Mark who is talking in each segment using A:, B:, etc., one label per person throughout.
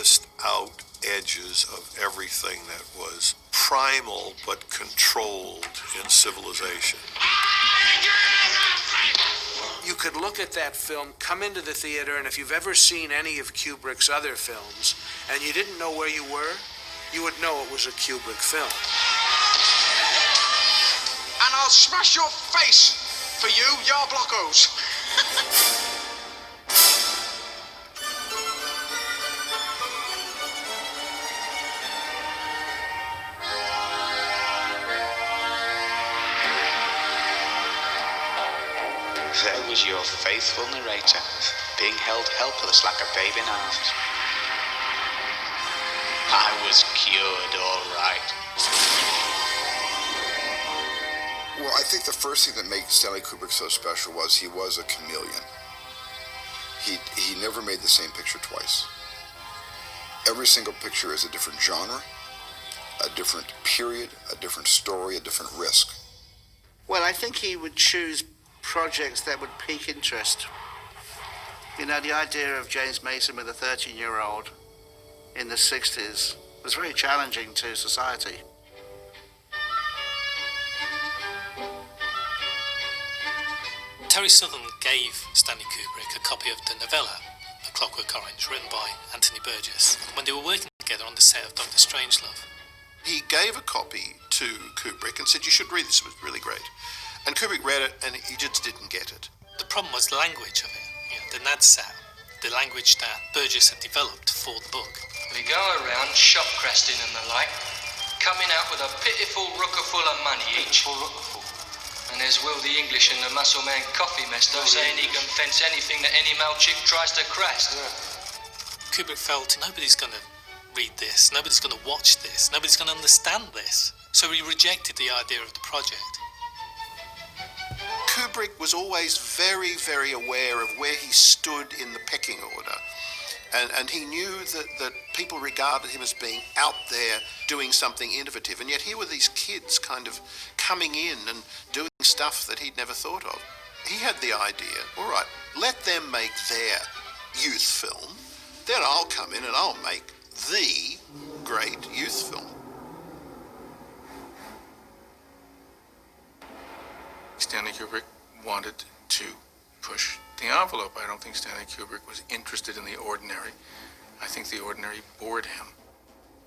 A: farthest out edges of everything that was primal but controlled in civilization.
B: You could look at that film, come into the theater, and if you've ever seen any of Kubrick's other films, and you didn't know where you were, you would know it was a Kubrick film.
C: And I'll smash your face for you, your blockos.
D: There was your faithful narrator, being held helpless like a babe in arms. I was cured, all right.
E: Well, I think the first thing that made Stanley Kubrick so special was he was a chameleon. He never made the same picture twice. Every single picture is a different genre, a different period, a different story, a different risk.
F: Well, I think he would choose projects that would pique interest. You know, the idea of James Mason with a 13-year-old in the 60s was very challenging to society.
G: Terry Southern gave Stanley Kubrick a copy of the novella, A Clockwork Orange, written by Anthony Burgess, when they were working together on the set of Dr. Strangelove.
A: He gave a copy to Kubrick and said, "You should read this, it was really great." And Kubrick read it and he just didn't get it.
G: The problem was the language of it, the nadsat, the language that Burgess had developed for the book.
H: We go around shop cresting and the like, coming out with a pitiful rooker full of money each. And there's Will the English and the Muscle Man Coffee Mesto saying he can fence anything that any male chick tries to crest.
G: Kubrick felt nobody's going to read this, nobody's going to watch this, nobody's going to understand this. So he rejected the idea of the project.
A: Kubrick was always very, very aware of where he stood in the pecking order. And he knew that people regarded him as being out there doing something innovative. And yet here were these kids kind of coming in and doing stuff that he'd never thought of. He had the idea, all right, let them make their youth film, then I'll come in and I'll make the great youth film.
I: Stanley Kubrick wanted to push the envelope. I don't think Stanley Kubrick was interested in the ordinary. I think the ordinary bored him.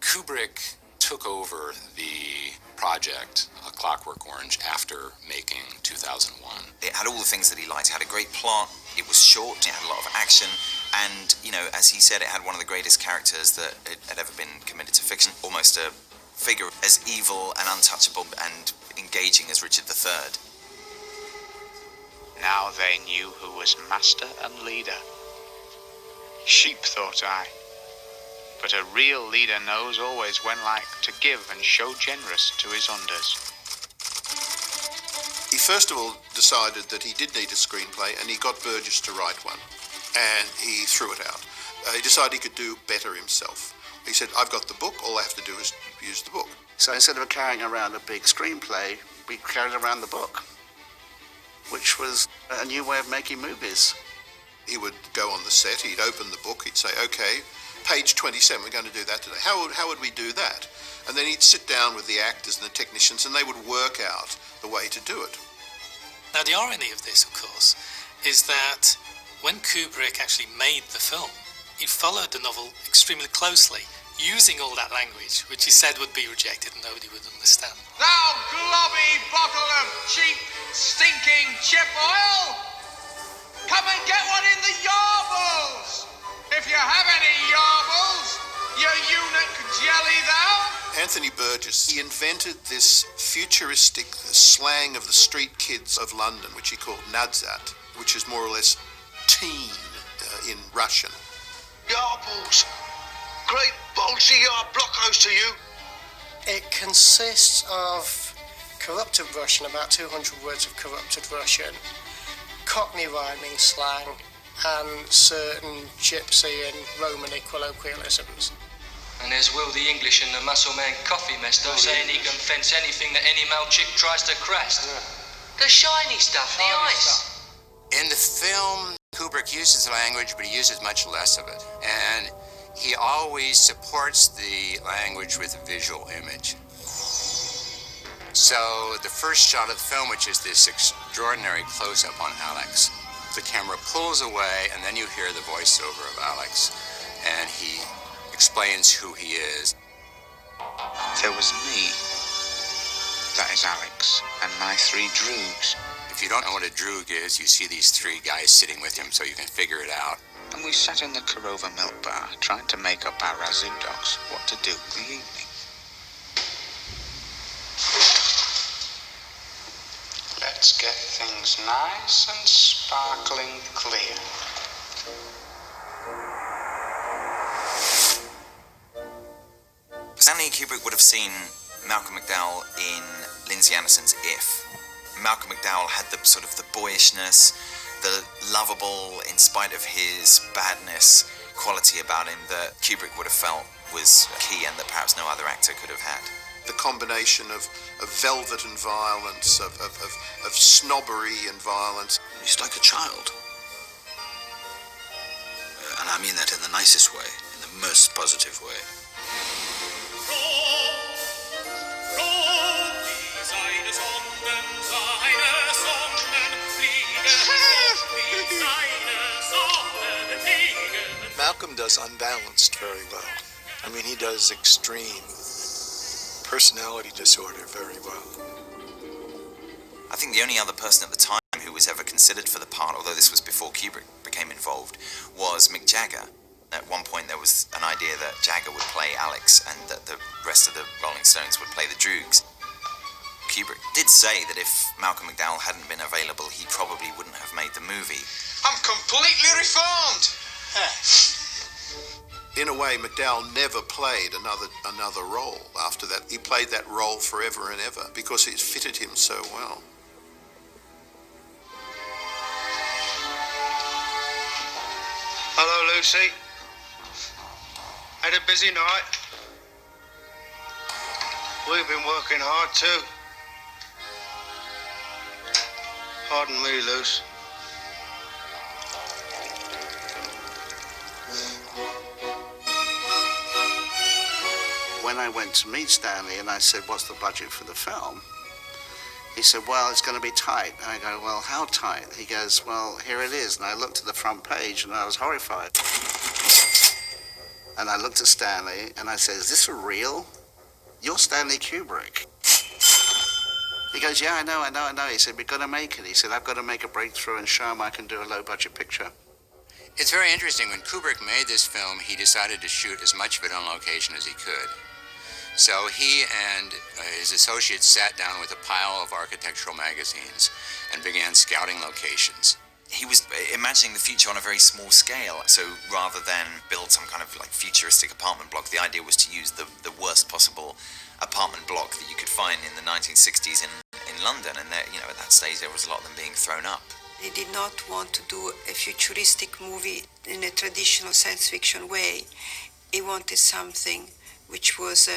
J: Kubrick took over the project, A Clockwork Orange, after making 2001.
K: It had all the things that he liked. It had a great plot. It was short. It had a lot of action. And, you know, as he said, it had one of the greatest characters that had ever been committed to fiction. Almost a figure as evil and untouchable and engaging as Richard III.
D: Now they knew who was master and leader. Sheep, thought I. But a real leader knows always when like to give and show generous to his unders.
A: He first of all decided that he did need a screenplay, and he got Burgess to write one, and he threw it out. He decided he could do better himself. He said, "I've got the book, all I have to do is use the book."
F: So instead of carrying around a big screenplay, we carried around the book, which was a new way of making movies.
A: He would go on the set, he'd open the book, he'd say, "Okay, page 27, we're going to do that today. How would we do that?" And then he'd sit down with the actors and the technicians and they would work out the way to do it.
G: Now the irony of this, of course, is that when Kubrick actually made the film, he followed the novel extremely closely, using all that language, which he said would be rejected and nobody would understand.
C: Thou globby bottle of cheap, stinking chip oil! Come and get one in the yarbles! If you have any yarbles, you eunuch jelly thou!
A: Anthony Burgess, he invented this futuristic slang of the street kids of London, which he called nadsat, which is more or less teen in Russian.
C: Yarbles! Great bolsy yard blockos to you!
L: It consists of corrupted Russian, about 200 words of corrupted Russian, Cockney rhyming slang, and certain Gypsy and Romany colloquialisms.
H: And there's Will the English and the Muscle Man Coffee Mesto saying he can fence anything that any male chick tries to crest. The shiny stuff, the ice.
M: In the film, Kubrick uses language, but he uses much less of it. And
J: He always supports the language with a visual image. So the first shot of the film, which is this extraordinary close-up on Alex, the camera pulls away and then you hear the voiceover of Alex, and he explains who he is.
D: There was me, that is Alex, and my 3 droogs.
J: If you don't know what a droog is, you see these 3 guys sitting with him so you can figure it out.
D: And we sat in the Korova milk bar trying to make up our razoo dogs what to do in the evening. Let's get things nice and sparkling clear.
K: Stanley Kubrick would have seen Malcolm McDowell in Lindsay Anderson's If. Malcolm McDowell had the sort of the boyishness, the lovable, in spite of his badness, quality about him that Kubrick would have felt was key and that perhaps no other actor could have had.
A: The combination of velvet and violence, of snobbery and violence.
M: He's like a child. And I mean that in the nicest way, in the most positive way.
N: Malcolm does unbalanced very well. I mean, he does extreme personality disorder very well.
K: I think the only other person at the time who was ever considered for the part, although this was before Kubrick became involved, was Mick Jagger. At one point there was an idea that Jagger would play Alex and that the rest of the Rolling Stones would play the Droogs. Kubrick did say that if Malcolm McDowell hadn't been available, he probably wouldn't have made the movie.
C: I'm completely reformed!
A: In a way, McDowell never played another role after that. He played that role forever and ever because it fitted him so well.
C: Hello, Lucy. Had a busy night. We've been working hard too. Pardon me, Luce.
F: When I went to meet Stanley and I said, what's the budget for the film? He said, well, it's going to be tight. And I go, well, how tight? He goes, well, here it is. And I looked at the front page and I was horrified. And I looked at Stanley and I said, is this for real? You're Stanley Kubrick. He goes, yeah, I know. He said, we've got to make it. He said, I've got to make a breakthrough and show him I can do a low-budget picture.
J: It's very interesting. When Kubrick made this film, he decided to shoot as much of it on location as he could. So he and his associates sat down with a pile of architectural magazines and began scouting locations.
K: He was imagining the future on a very small scale, so rather than build some kind of like futuristic apartment block, the idea was to use the worst possible apartment block that you could find in the 1960s in London, and there, at that stage there was a lot of them being thrown up.
O: They did not want to do a futuristic movie in a traditional science fiction way. He wanted something which was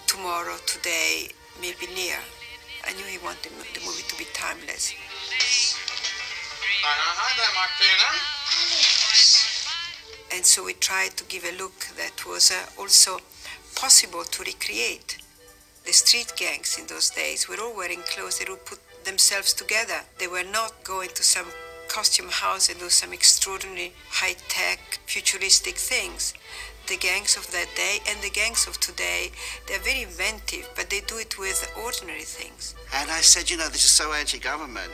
O: tomorrow, today, maybe near. I knew he wanted the movie to be timeless.
C: Hi there, Martina.
O: And so we tried to give a look that was also possible to recreate. The street gangs in those days were all wearing clothes. They would put themselves together. They were not going to some costume house and do some extraordinary high-tech, futuristic things. The gangs of that day and the gangs of today, they're very inventive, but they do it with ordinary things.
F: And I said, this is so anti-government.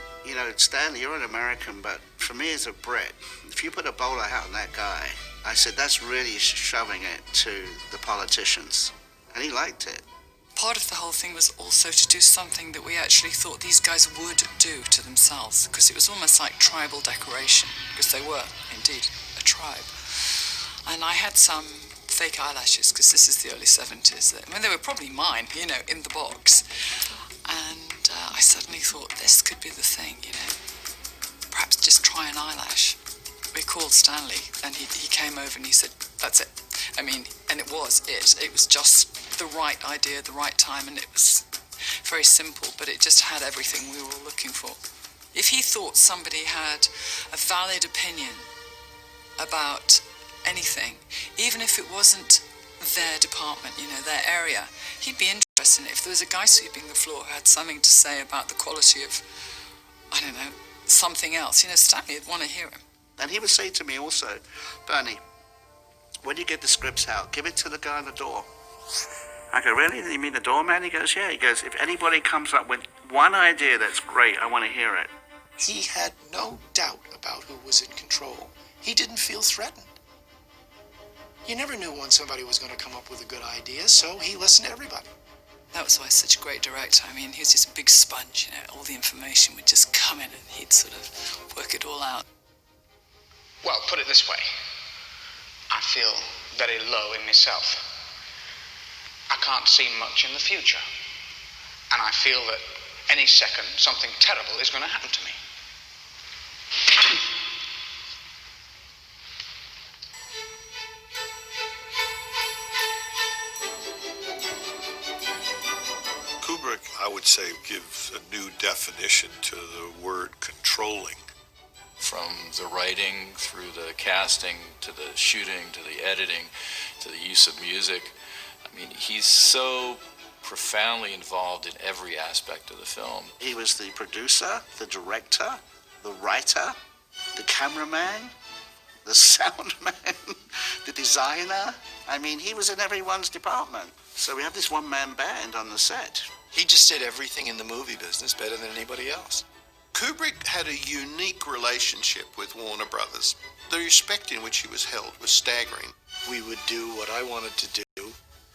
F: Stanley, you're an American, but for me as a Brit, if you put a bowler hat on that guy, I said, that's really shoving it to the politicians. And he liked it.
P: Part of the whole thing was also to do something that we actually thought these guys would do to themselves, because it was almost like tribal decoration, because they were, indeed, a tribe. And I had some fake eyelashes, because this is the early 70s. They were probably mine, in the box. And I suddenly thought, this could be the thing, Perhaps just try an eyelash. We called Stanley, and he came over and he said, that's it. And it was it. It was just the right idea, the right time, and it was very simple, but it just had everything we were all looking for. If he thought somebody had a valid opinion about anything, even if it wasn't their department, you know, their area. He'd be interested in it. If there was a guy sweeping the floor who had something to say about the quality of, I don't know, something else, you know, Stanley would want to hear him.
F: And he would say to me also, Bernie, when you get the scripts out, give it to the guy on the door. I go, really? You mean the doorman? He goes, yeah. He goes, if anybody comes up with one idea that's great, I want to hear it.
Q: He had no doubt about who was in control. He didn't feel threatened. You never knew when somebody was going to come up with a good idea, so he listened to everybody.
P: That was why he's such a great director. I mean, he was just a big sponge, you know. All the information would just come in and he'd sort of work it all out.
D: Well, put it this way. I feel very low in myself. I can't see much in the future. And I feel that any second something terrible is going to happen to me.
N: Kubrick, I would say, gives a new definition to the word controlling.
R: From the writing, through the casting, to the shooting, to the editing, to the use of music. I mean, he's so profoundly involved in every aspect of the film.
F: He was the producer, the director, the writer, the cameraman, the sound man, the designer. I mean, he was in everyone's department. So we have this one-man band on the set.
Q: He just did everything in the movie business better than anybody else.
A: Kubrick had a unique relationship with Warner Brothers. The respect in which he was held was staggering.
N: We would do what I wanted to do,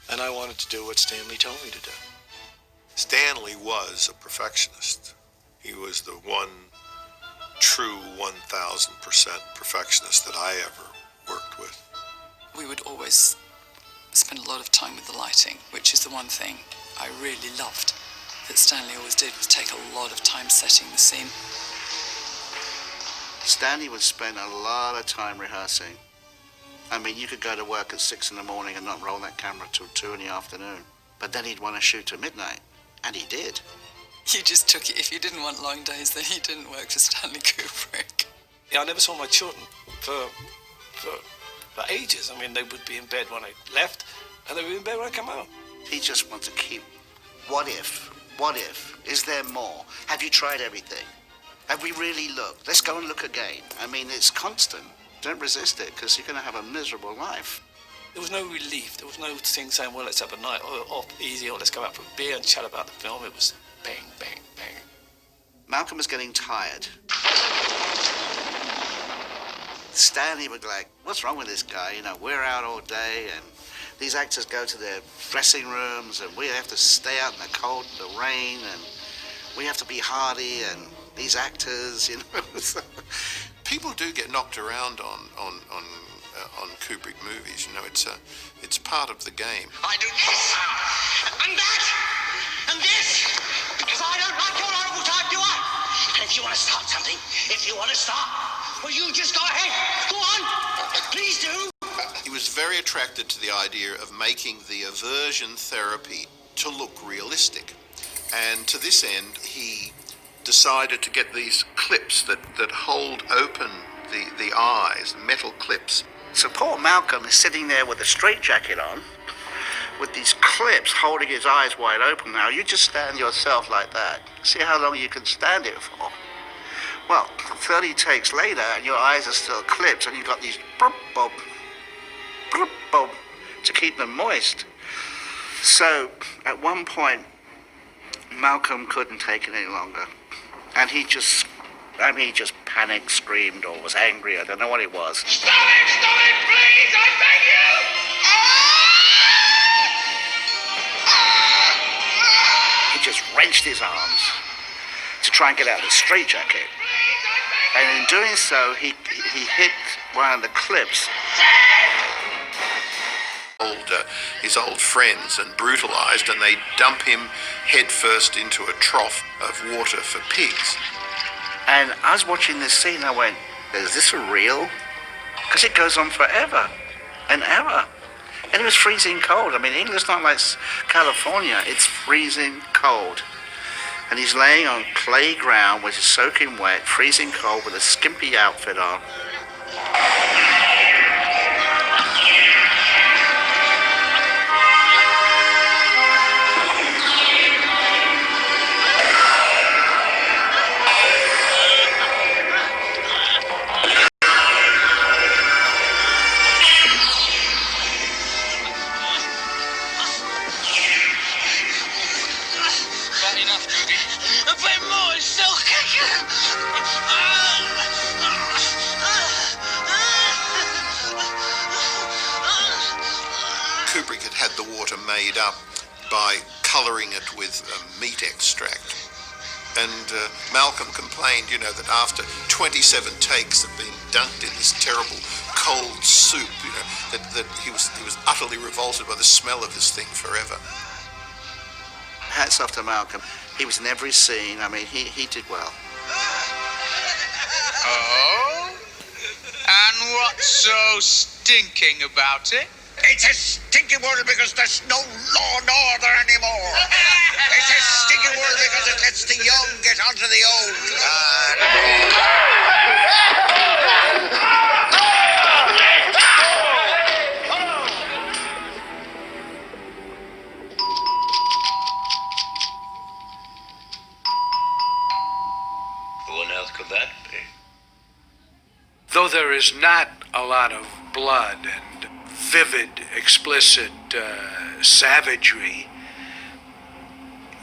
N: and I wanted to do what Stanley told me to do. Stanley was a perfectionist. He was the one true 1,000% perfectionist that I ever worked with.
P: We would always spend a lot of time with the lighting, which is the one thing I really loved that Stanley always did, was take a lot of time setting the scene.
F: Stanley would spend a lot of time rehearsing. I mean, you could go to work at 6 in the morning and not roll that camera till 2 in the afternoon. But then he'd want to shoot till midnight, and he did.
P: You just took it. If you didn't want long days, then you didn't work for Stanley Kubrick.
S: Yeah, I never saw my children for ages. I mean, they would be in bed when I left, and they would be in bed when I come out.
F: He just wants to keep, what if? What if? Is there more? Have you tried everything? Have we really looked? Let's go and look again. I mean, it's constant. Don't resist it, because you're going to have a miserable life.
S: There was no relief. There was no thing saying, well, let's have a night off easy, or let's go out for a beer and chat about the film. It was bang, bang, bang.
F: Malcolm was getting tired. Stanley would be like, what's wrong with this guy? You know, we're out all day, and these actors go to their dressing rooms, and we have to stay out in the cold, the rain, and we have to be hardy, and these actors, you know.
A: People do get knocked around on Kubrick movies. You know, it's part of the game.
C: I do this, and that, and this, because I don't like your horrible type, do I? And if you want to start something, well, you just go ahead. Go on. Please do.
A: He was very attracted to the idea of making the aversion therapy to look realistic. And to this end, he decided to get these clips that hold open the eyes, metal clips.
F: So poor Malcolm is sitting there with a straitjacket on, with these clips holding his eyes wide open. Now, you just stand yourself like that. See how long you can stand it for. Well, 30 takes later, and your eyes are still clipped, and you've got these bob, to keep them moist. So, at one point, Malcolm couldn't take it any longer, and he just panicked, screamed, or was angry. I don't know what it was.
C: Stop it, please, I beg you!
F: He just wrenched his arms to try and get out of the straitjacket. And in doing so, he hit one of the clips.
A: His old friends and brutalized, and they dump him headfirst into a trough of water for pigs.
F: And I was watching this scene, I went, is this real? Because it goes on forever and ever. And it was freezing cold. I mean, England's not like California. It's freezing cold. And he's laying on clay ground, which is soaking wet, freezing cold, with a skimpy outfit on.
H: enough, Judy. A bit more, still kicking.
A: Kubrick had the water made up by colouring it with meat extract. And Malcolm complained, that after 27 takes of being dunked in this terrible cold soup, that he was utterly revolted by the smell of this thing forever.
F: Hats off to Malcolm. He was in every scene. I mean, he did well.
C: Oh? And what's so stinking about it?
M: It's a stinky world because there's no law and order anymore. It's a stinky world because it lets the young get onto the old.
T: Who on earth could that be?
B: Though there is not a lot of blood and vivid, explicit savagery,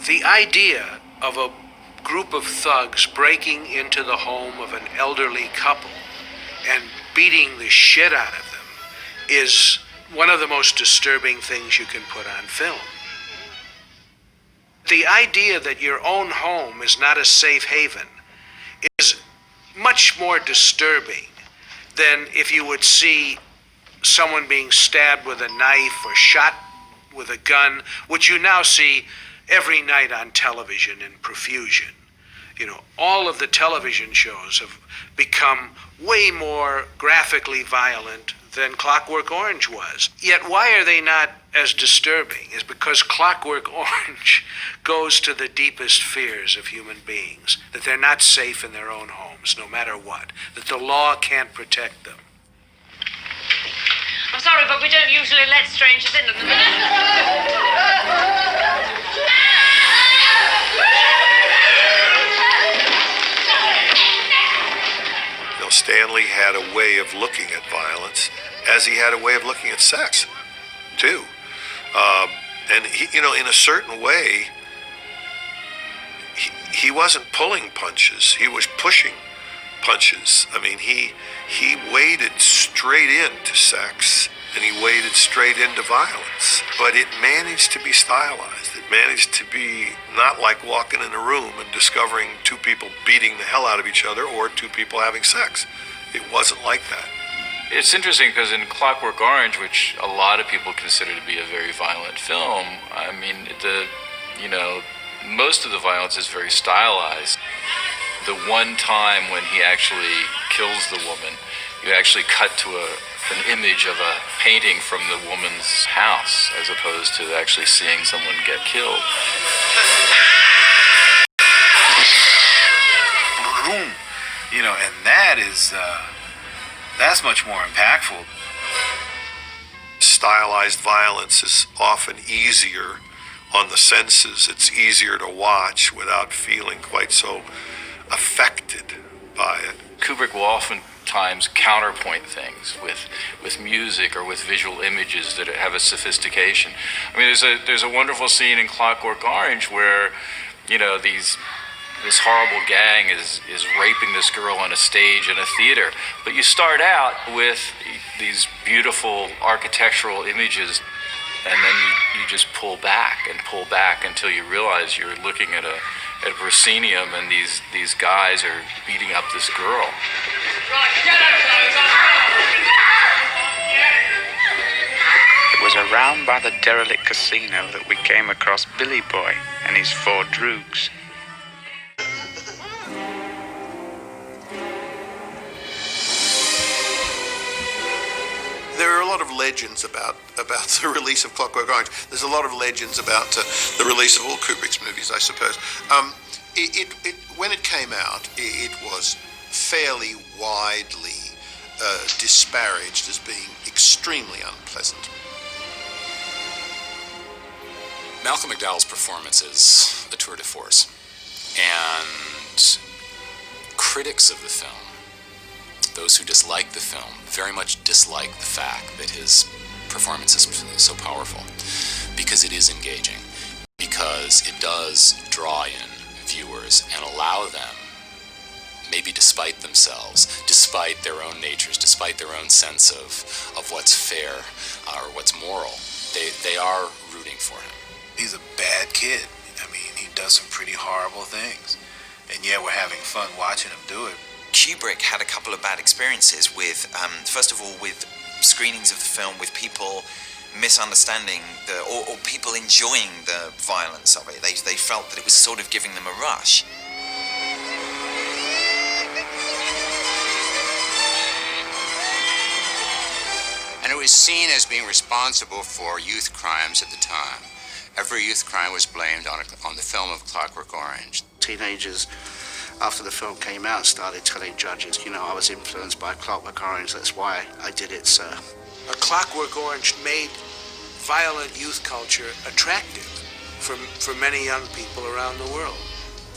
B: the idea of a group of thugs breaking into the home of an elderly couple and beating the shit out of them is one of the most disturbing things you can put on film. The idea that your own home is not a safe haven is much more disturbing than if you would see someone being stabbed with a knife or shot with a gun, which you now see every night on television in profusion. All of the television shows have become way more graphically violent than Clockwork Orange was. Yet why are they not as disturbing? Is because Clockwork Orange goes to the deepest fears of human beings, that they're not safe in their own homes, no matter what, that the law can't protect them.
U: I'm sorry, but we don't usually let strangers in at the minute.
N: Stanley had a way of looking at violence, as he had a way of looking at sex, too. And he, in a certain way, he wasn't pulling punches; he was pushing punches. I mean, he waded straight into sex, and he waded straight into violence. But it managed to be stylized. It managed to be not like walking in a room and discovering two people beating the hell out of each other or two people having sex. It wasn't like that.
R: It's interesting because in Clockwork Orange, which a lot of people consider to be a very violent film, I mean, most of the violence is very stylized. The one time when he actually kills the woman, you actually cut to an image of a painting from the woman's house, as opposed to actually seeing someone get killed.
V: And that is, that's much more impactful.
N: Stylized violence is often easier on the senses. It's easier to watch without feeling quite so affected by it.
R: Kubrick will oftentimes counterpoint things with music or with visual images that have a sophistication. I mean, there's a wonderful scene in Clockwork Orange where, this horrible gang is raping this girl on a stage in a theater. But you start out with these beautiful architectural images, and then you just pull back until you realize you're looking at a proscenium, and these guys are beating up this girl.
D: It was around by the derelict casino that we came across Billy Boy and his 4 droogs.
A: There are a lot of legends about the release of Clockwork Orange. There's a lot of legends about the release of all Kubrick's movies, I suppose. When it came out, it was fairly widely disparaged as being extremely unpleasant.
W: Malcolm McDowell's performance is a tour de force, and critics of the film, those who dislike the film, very much dislike the fact that his performance is so powerful, because it is engaging. because it does draw in viewers and allow them, maybe despite themselves, despite their own natures, despite their own sense of what's fair or what's moral, they are rooting for him.
V: He's a bad kid. I mean, he does some pretty horrible things. And yeah, we're having fun watching him do it.
K: Kubrick had a couple of bad experiences with, first of all, with screenings of the film, with people misunderstanding or people enjoying the violence of it. They felt that it was sort of giving them a rush.
J: And it was seen as being responsible for youth crimes at the time. Every youth crime was blamed on the film of Clockwork Orange.
F: Teenagers, after the film came out, started telling judges, you know, I was influenced by Clockwork Orange, that's why I did it, sir.
B: A Clockwork Orange made violent youth culture attractive for many young people around the world.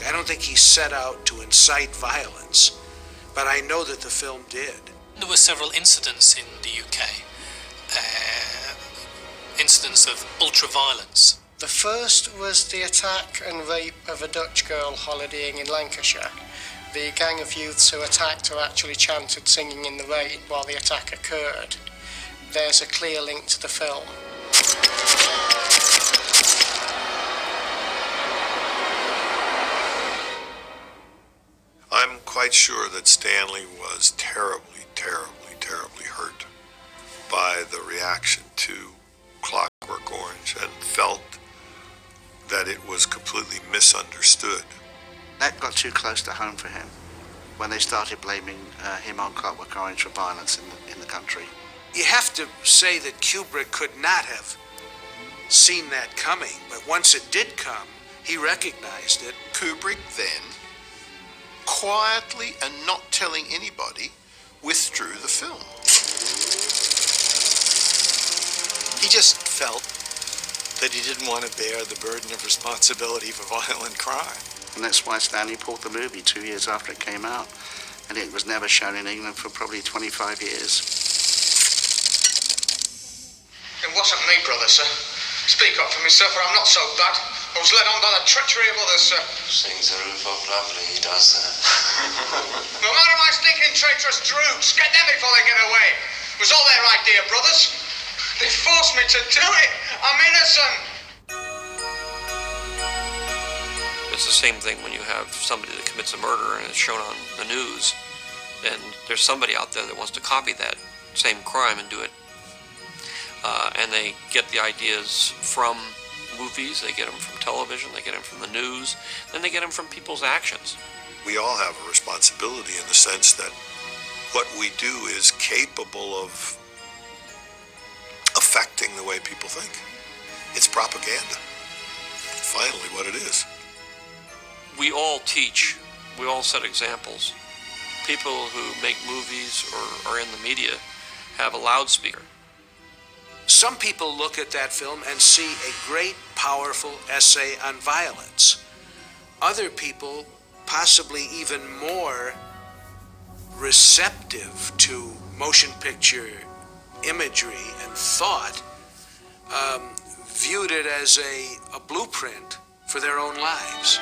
B: I don't think he set out to incite violence, but I know that the film did.
E: There were several incidents in the UK, incidents of ultra-violence.
L: The first was the attack and rape of a Dutch girl holidaying in Lancashire. The gang of youths who attacked her actually chanted Singing in the Rain while the attack occurred. There's a clear link to the film.
N: I'm quite sure that Stanley was terribly, terribly, terribly hurt by the reaction to Clockwork Orange and felt that it was completely misunderstood.
F: That got too close to home for him when they started blaming him on Clockwork Orange for violence in the country.
B: You have to say that Kubrick could not have seen that coming, but once it did come, he recognized it.
A: Kubrick then, quietly and not telling anybody, withdrew the film.
N: He just felt that he didn't want to bear the burden of responsibility for violent crime.
F: And that's why Stanley pulled the movie 2 years after it came out. And it was never shown in England for probably 25 years.
C: It wasn't me, brother, sir. Speak up for myself, or I'm not so bad. I was led on by the treachery of others, sir.
G: Sings the roof up lovely, he does that.
C: No matter my stinking traitorous droogs, get them before they get away. It was all their idea, brothers. They forced me to do it. I'm innocent.
G: It's the same thing when you have somebody that commits a murder and it's shown on the news, and there's somebody out there that wants to copy that same crime and do it. And they get the ideas from movies, they get them from television, they get them from the news, then they get them from people's actions.
N: We all have a responsibility in the sense that what we do is capable of affecting the way people think. It's propaganda. Finally, what it is.
G: We all teach, we all set examples. People who make movies or are in the media have a loudspeaker.
B: Some people look at that film and see a great, powerful essay on violence. Other people, possibly even more receptive to motion picture imagery and thought, viewed it as a blueprint for their own lives.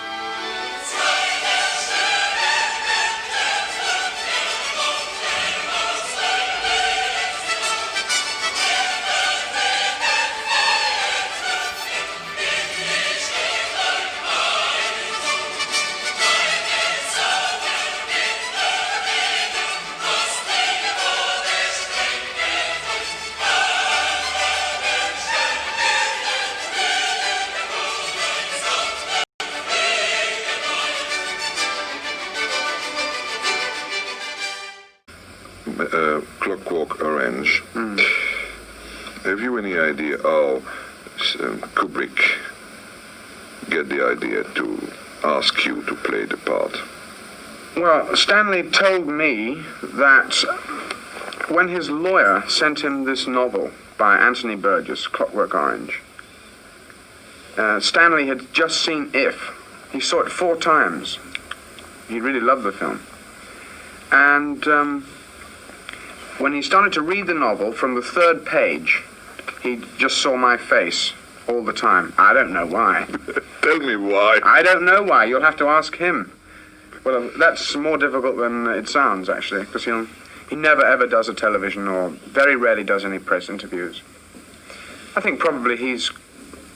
I: Clockwork Orange. Have you any idea how Kubrick get the idea to ask you to play the part?
X: Well, Stanley told me that when his lawyer sent him this novel by Anthony Burgess, Clockwork Orange, Stanley had just seen If. He saw it 4 times. He really loved the film. And when he started to read the novel, from the 3rd page, he just saw my face, all the time. I don't know why.
I: Tell me why.
X: I don't know why. You'll have to ask him. Well, that's more difficult than it sounds, actually, because he never ever does a television or very rarely does any press interviews. I think probably he's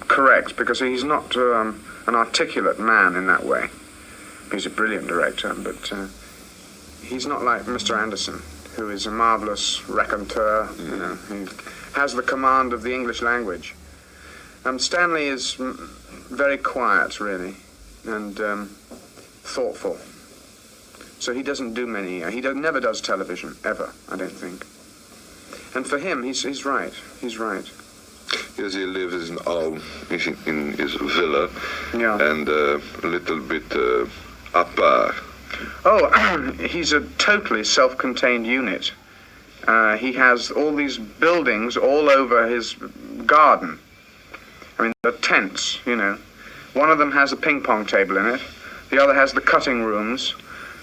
X: correct, because he's not an articulate man in that way. He's a brilliant director, but he's not like Mr. Anderson, who is a marvelous raconteur. You know, he has the command of the English language. Stanley is very quiet, really, and thoughtful. So he doesn't do many. Never does television ever, I don't think. And for him, he's right. He's right.
I: Yes, he lives in his villa,
X: yeah,
I: and a little bit apart.
X: Oh, he's a totally self-contained unit. He has all these buildings all over his garden. I mean, they're tents, you know. One of them has a ping pong table in it. The other has the cutting rooms,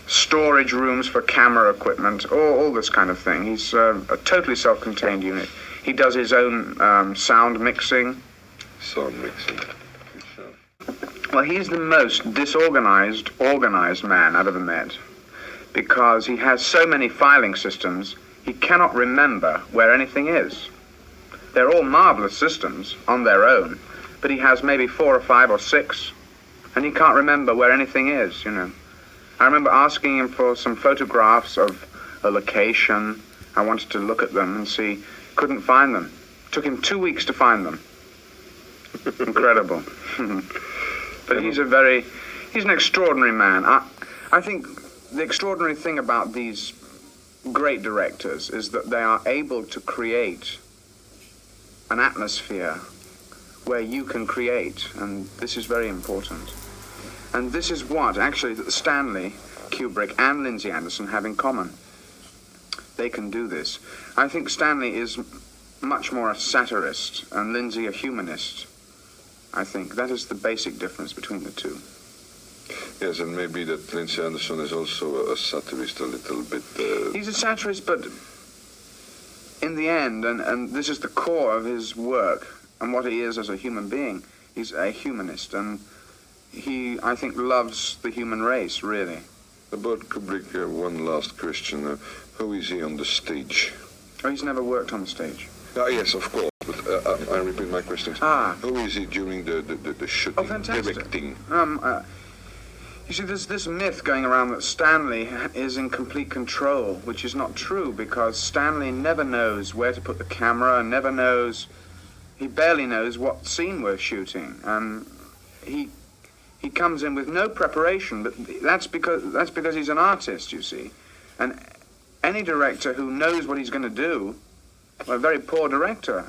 X: storage rooms for camera equipment, all this kind of thing. He's a totally self-contained unit. He does his own sound mixing.
I: Sound mixing.
X: Well, he's the most disorganized, organized man I've ever met, because he has so many filing systems, he cannot remember where anything is. They're all marvelous systems on their own, but he has maybe 4 or 5 or 6, and he can't remember where anything is, you know. I remember asking him for some photographs of a location. I wanted to look at them and see. Couldn't find them. Took him 2 weeks to find them. Incredible. But he's an extraordinary man. I think the extraordinary thing about these great directors is that they are able to create an atmosphere where you can create, and this is very important. And this is what, actually, that Stanley Kubrick and Lindsay Anderson have in common. They can do this. I think Stanley is much more a satirist and Lindsay a humanist. I think that is the basic difference between the two.
I: Yes, and maybe that Lindsay Anderson is also a satirist a little bit.
X: He's a satirist, but in the end, and this is the core of his work and what he is as a human being, he's a humanist, and he, I think, loves the human race, really.
I: About Kubrick, one last question. How is he on the stage?
X: Oh, he's never worked on the stage.
I: Yes, of course, but I repeat my question. How is he during the shooting,
X: oh, fantastic.
I: directing?
X: You see, there's this myth going around that Stanley is in complete control, which is not true, because Stanley never knows where to put the camera, he barely knows what scene we're shooting, and he comes in with no preparation, but that's because he's an artist, you see. And any director who knows what he's going to do, well, a very poor director,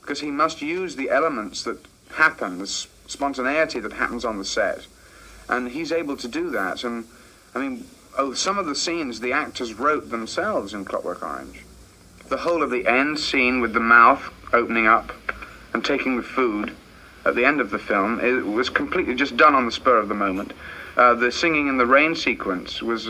X: because he must use the elements that happen, the spontaneity that happens on the set. And he's able to do that. And, I mean, some of the scenes the actors wrote themselves in Clockwork Orange. The whole of the end scene with the mouth opening up and taking the food at the end of the film, it was completely just done on the spur of the moment. The singing in the rain sequence was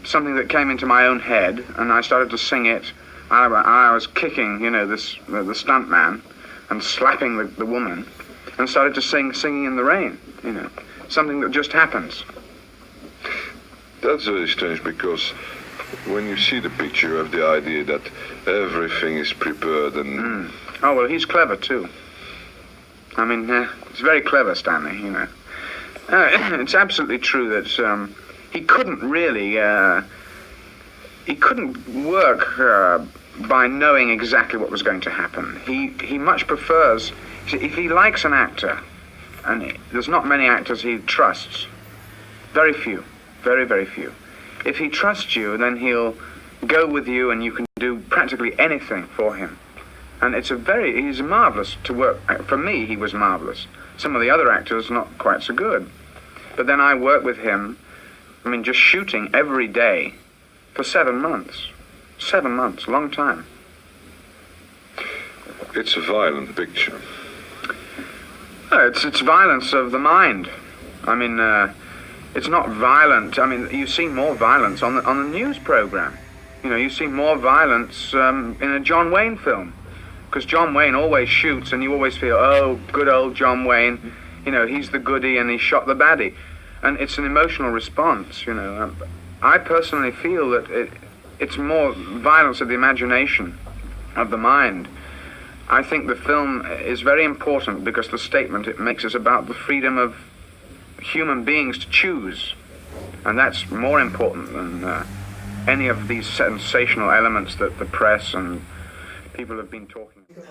X: something that came into my own head, and I started to sing it. I was kicking, you know, the stunt man and slapping the woman, and started to singing in the rain, you know, something that just happens.
I: That's very strange, because when you see the picture, you have the idea that everything is prepared and...
X: Oh, well, he's clever, too. I mean, he's very clever, Stanley, you know. It's absolutely true that he couldn't really... he couldn't work by knowing exactly what was going to happen. He much prefers... If he likes an actor, and there's not many actors he trusts, very few, very, very few. If he trusts you, then he'll go with you and you can do practically anything for him. And he's marvelous to work. For me, he was marvelous. Some of the other actors, not quite so good. But then I worked with him, I mean, just shooting every day for 7 months. 7 months, long time.
I: It's a violent picture.
X: It's violence of the mind. I mean, it's not violent. I mean, you see more violence on the news program. You know, you see more violence in a John Wayne film. Because John Wayne always shoots, and you always feel, oh, good old John Wayne, you know, he's the goodie and he shot the baddie. And it's an emotional response, you know. I personally feel that it's more violence of the imagination, of the mind. I think the film is very important because the statement it makes is about the freedom of human beings to choose. And that's more important than any of these sensational elements that the press and people have been talking about.